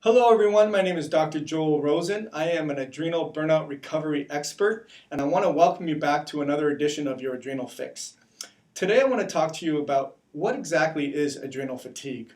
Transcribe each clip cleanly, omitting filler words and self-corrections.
Hello everyone, my name is Dr. Joel Rosen. I am an adrenal burnout recovery expert, and I want to welcome you back to another edition of your Adrenal Fix. Today I want to talk to you about what exactly is adrenal fatigue.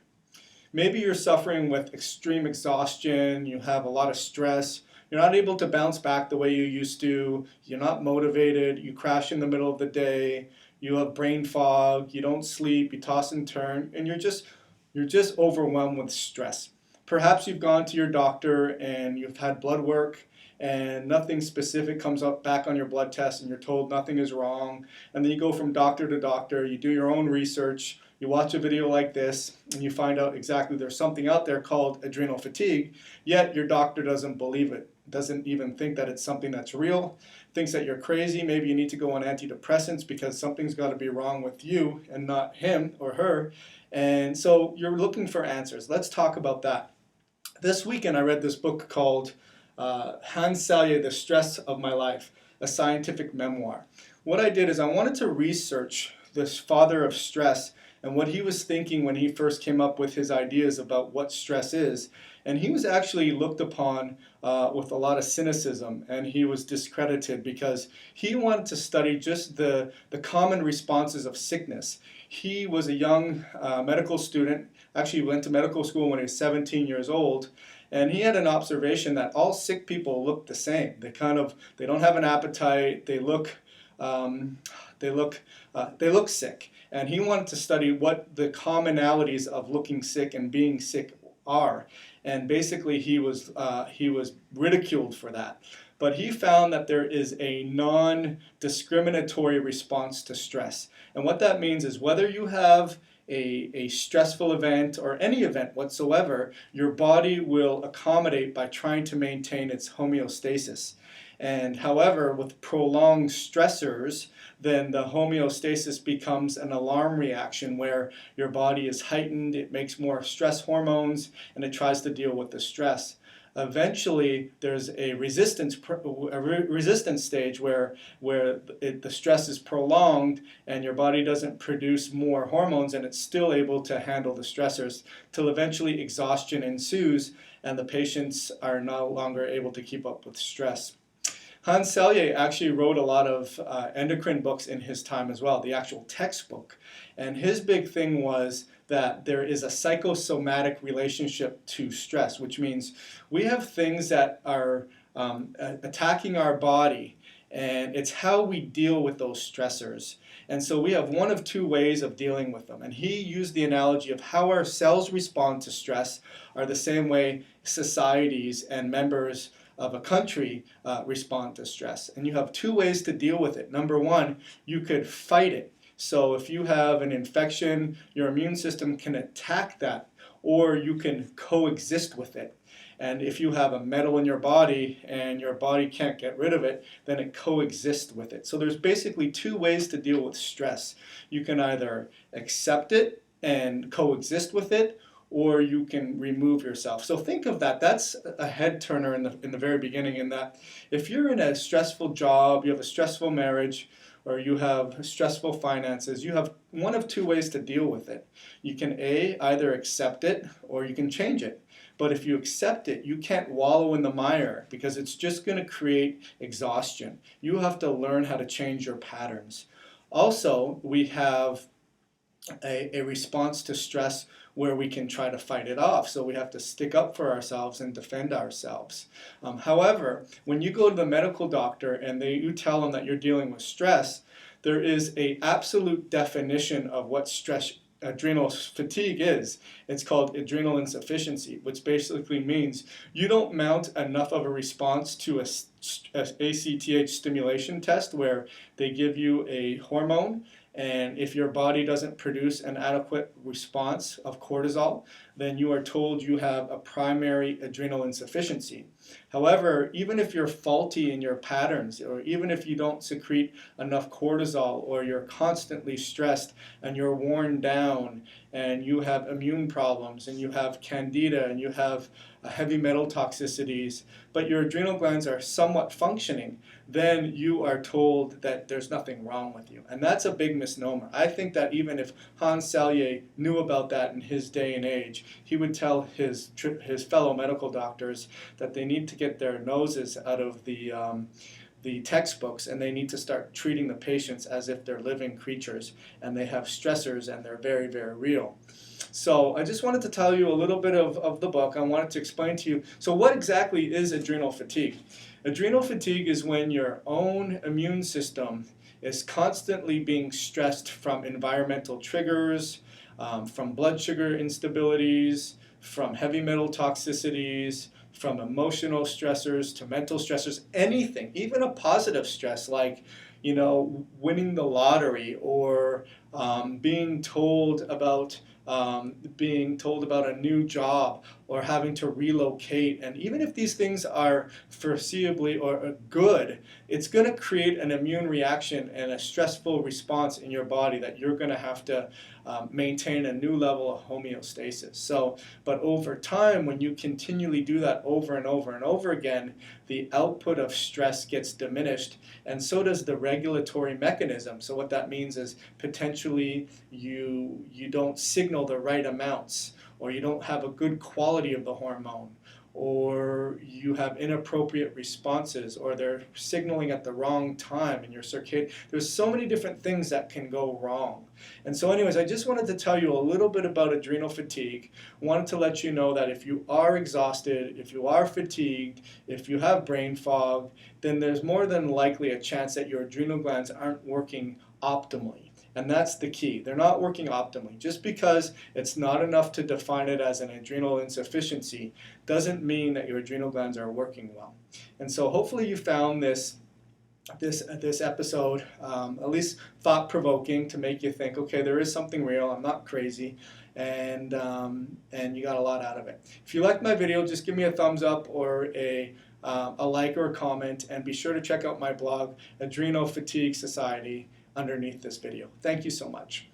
Maybe you're suffering with extreme exhaustion, you have a lot of stress, you're not able to bounce back the way you used to, you're not motivated, you crash in the middle of the day, you have brain fog, you don't sleep, you toss and turn, and you're just overwhelmed with stress. Perhaps you've gone to your doctor and you've had blood work and nothing specific comes up back on your blood test and you're told nothing is wrong, and then you go from doctor to doctor, you do your own research, you watch a video like this, and you find out exactly there's something out there called adrenal fatigue, yet your doctor doesn't believe it, doesn't even think that it's something that's real, thinks that you're crazy, maybe you need to go on antidepressants because something's got to be wrong with you and not him or her, and so you're looking for answers. Let's talk about that. This weekend I read this book called Hans Selye, The Stress of My Life, a scientific memoir. What I did is I wanted to research this father of stress and what he was thinking when he first came up with his ideas about what stress is. And he was actually looked upon with a lot of cynicism, and he was discredited because he wanted to study just the common responses of sickness. He was a young medical student, actually went to medical school when he was 17 years old, and he had an observation that all sick people look the same. They don't have an appetite, they look sick. And he wanted to study what the commonalities of looking sick and being sick are. And basically he was ridiculed for that. But he found that there is a non-discriminatory response to stress. And what that means is whether you have a stressful event or any event whatsoever, your body will accommodate by trying to maintain its homeostasis. And however, with prolonged stressors, then the homeostasis becomes an alarm reaction where your body is heightened, it makes more stress hormones, and it tries to deal with the stress. Eventually, there's a resistance stage where the stress is prolonged and your body doesn't produce more hormones and it's still able to handle the stressors till eventually exhaustion ensues and the patients are no longer able to keep up with stress. Hans Selye actually wrote a lot of endocrine books in his time as well, the actual textbook. And his big thing was that there is a psychosomatic relationship to stress, which means we have things that are attacking our body, and it's how we deal with those stressors. And so we have one of two ways of dealing with them. And he used the analogy of how our cells respond to stress are the same way societies and members of a country respond to stress. And you have two ways to deal with it. Number one, you could fight it. So if you have an infection, your immune system can attack that, or you can coexist with it. And if you have a metal in your body and your body can't get rid of it, then it coexists with it. So there's basically two ways to deal with stress. You can either accept it and coexist with it, or you can remove yourself. So think of that. That's a head turner in the very beginning, in that if you're in a stressful job, you have a stressful marriage, or you have stressful finances, you have one of two ways to deal with it. You can either accept it or you can change it. But if you accept it, you can't wallow in the mire because it's just going to create exhaustion. You have to learn how to change your patterns. Also, we have a response to stress where we can try to fight it off. So we have to stick up for ourselves and defend ourselves. However, when you go to the medical doctor and you tell them that you're dealing with stress, there is an absolute definition of what adrenal fatigue is. It's called adrenal insufficiency, which basically means you don't mount enough of a response to a ACTH stimulation test where they give you a hormone, and if your body doesn't produce an adequate response of cortisol, then you are told you have a primary adrenal insufficiency. However, even if you're faulty in your patterns, or even if you don't secrete enough cortisol, or you're constantly stressed and you're worn down and you have immune problems and you have candida and you have heavy metal toxicities, but your adrenal glands are somewhat functioning, then you are told that there's nothing wrong with you. And that's a big misnomer. I think that even if Hans Selye knew about that in his day and age, stage, he would tell his fellow medical doctors that they need to get their noses out of the textbooks, and they need to start treating the patients as if they're living creatures and they have stressors and they're very, very real. So I just wanted to tell you a little bit of the book. I wanted to explain to you, so what exactly is adrenal fatigue? Adrenal fatigue is when your own immune system is constantly being stressed from environmental triggers, from blood sugar instabilities, from heavy metal toxicities, from emotional stressors to mental stressors, anything, even a positive stress like, winning the lottery or being told about a new job or having to relocate. And even if these things are foreseeably or good, it's going to create an immune reaction and a stressful response in your body that you're going to have to maintain a new level of homeostasis. So, but over time, when you continually do that over and over and over again, the output of stress gets diminished, and so does the regulatory mechanism. So what that means is potentially you don't signal the right amounts, or you don't have a good quality of the hormone, or you have inappropriate responses, or they're signaling at the wrong time in your circadian. There's so many different things that can go wrong. And so anyways, I just wanted to tell you a little bit about adrenal fatigue. Wanted to let you know that if you are exhausted, if you are fatigued, if you have brain fog, then there's more than likely a chance that your adrenal glands aren't working optimally. And that's the key. They're not working optimally. Just because it's not enough to define it as an adrenal insufficiency doesn't mean that your adrenal glands are working well. And so hopefully you found this episode at least thought-provoking, to make you think, okay, there is something real, I'm not crazy, and you got a lot out of it. If you liked my video, just give me a thumbs up or a like or a comment, and be sure to check out my blog, Adrenal Fatigue Society, underneath this video. Thank you so much.